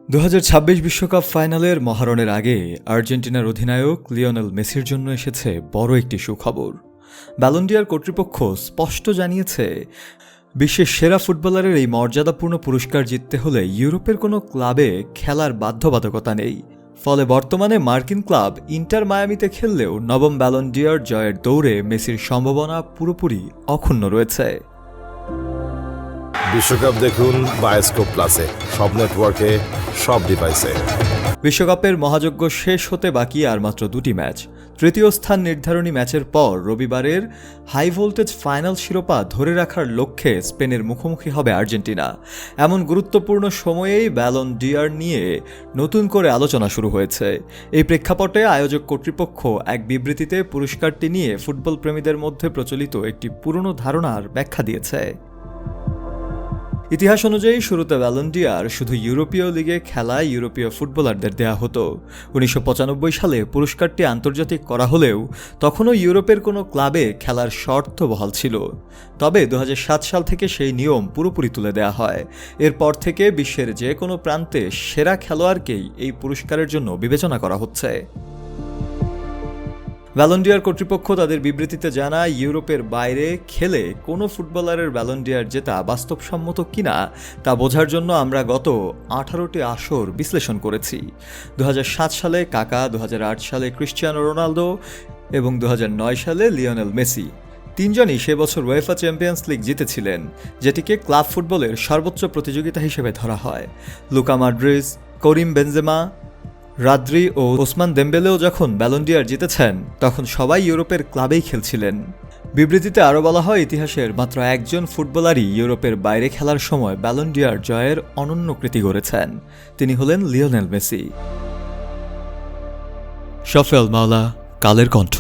2026 বিশ্বকাপ ফাইনালের মহারণের আগে আর্জেন্টিনার অধিনায়ক লিওনেল মেসির জন্য এসেছে বড় একটি সুখবর। ব্যালন ডি অর কর্তৃপক্ষ স্পষ্ট জানিয়েছে, বিশ্বের সেরা ফুটবলারের এই মর্যাদাপূর্ণ পুরস্কার জিততে হলে ইউরোপের কোনো ক্লাবে খেলার বাধ্যবাধকতা নেই। ফলে বর্তমানে মার্কিন ক্লাব ইন্টার মায়ামিতে খেললেও নবম ব্যালন ডি অর জয়ের দৌড়ে মেসির সম্ভাবনা পুরোপুরি অক্ষুণ্ণ রয়েছে। বিশ্বকাপ দেখুন বায়োস্কোপ প্লাসে, সব নেটওয়ার্কে, সব ডিভাইসে। বিশ্বকাপের মহাযজ্ঞ শেষ হতে বাকি আর মাত্র দুটি ম্যাচ। তৃতীয় স্থান নির্ধারণী ম্যাচের পর রবিবারের হাই ভোল্টেজ ফাইনাল শিরোপা ধরে রাখার লক্ষ্যে স্পেনের মুখোমুখি হবে আর্জেন্টিনা। এমন গুরুত্বপূর্ণ সময়েই ব্যালন ডি অর নিয়ে নতুন করে আলোচনা শুরু হয়েছে। এই প্রেক্ষাপটে আয়োজক কর্তৃপক্ষ এক বিবৃতিতে পুরস্কারটি নিয়ে ফুটবল প্রেমীদের মধ্যে প্রচলিত একটি পুরনো ধারণার ব্যাখ্যা দিয়েছে। ইতিহাস অনুযায়ী শুরুতে ব্যালন ডি অর শুধু ইউরোপীয় লিগে খেলা ইউরোপীয় ফুটবলারদের দেয়া হতো। 1995 সালে পুরস্কারটি আন্তর্জাতিক করা হলেও তখনও ইউরোপের কোনো ক্লাবে খেলার শর্ত বহাল ছিল। তবে 2007 সাল থেকে সেই নিয়ম পুরোপুরি তুলে দেয়া হয়। এরপর থেকে বিশ্বের যে কোনো প্রান্তে সেরা খেলোয়াড়কেই এই পুরস্কারের জন্য বিবেচনা করা হচ্ছে। ব্যালন ডি অর কর্তৃপক্ষ তাদের বিবৃতিতে জানায়, ইউরোপের বাইরে খেলে কোনো ফুটবলারের ব্যালন ডি অর জেতা বাস্তবসম্মত কিনা তা বোঝার জন্য আমরা গত 18টি আসর বিশ্লেষণ করেছি। 2007 সালে কাকা, 2008 সালে ক্রিশ্চিয়ানো রোনালদো এবং 2009 সালে লিওনেল মেসি তিনজনই সে বছর উয়েফা চ্যাম্পিয়ন্স লিগ জিতেছিলেন, যেটিকে ক্লাব ফুটবলের সর্বোচ্চ প্রতিযোগিতা হিসেবে ধরা হয়। লুকা মডরিচ, করিম বেনজেমা, রাদ্রি ও ওসমান দেম্বেলেও যখন ব্যালন ডি অর জিতেছেন তখন সবাই ইউরোপের ক্লাবেই খেলছিলেন। বিবৃতিতে আরও বলা হয়, ইতিহাসের মাত্র একজন ফুটবলারই ইউরোপের বাইরে খেলার সময় ব্যালন ডি অর জয়ের অনন্য কৃতি গড়েছেন। তিনি হলেন লিওনেল মেসি। শফেল মাওলা, কালের কণ্ঠ।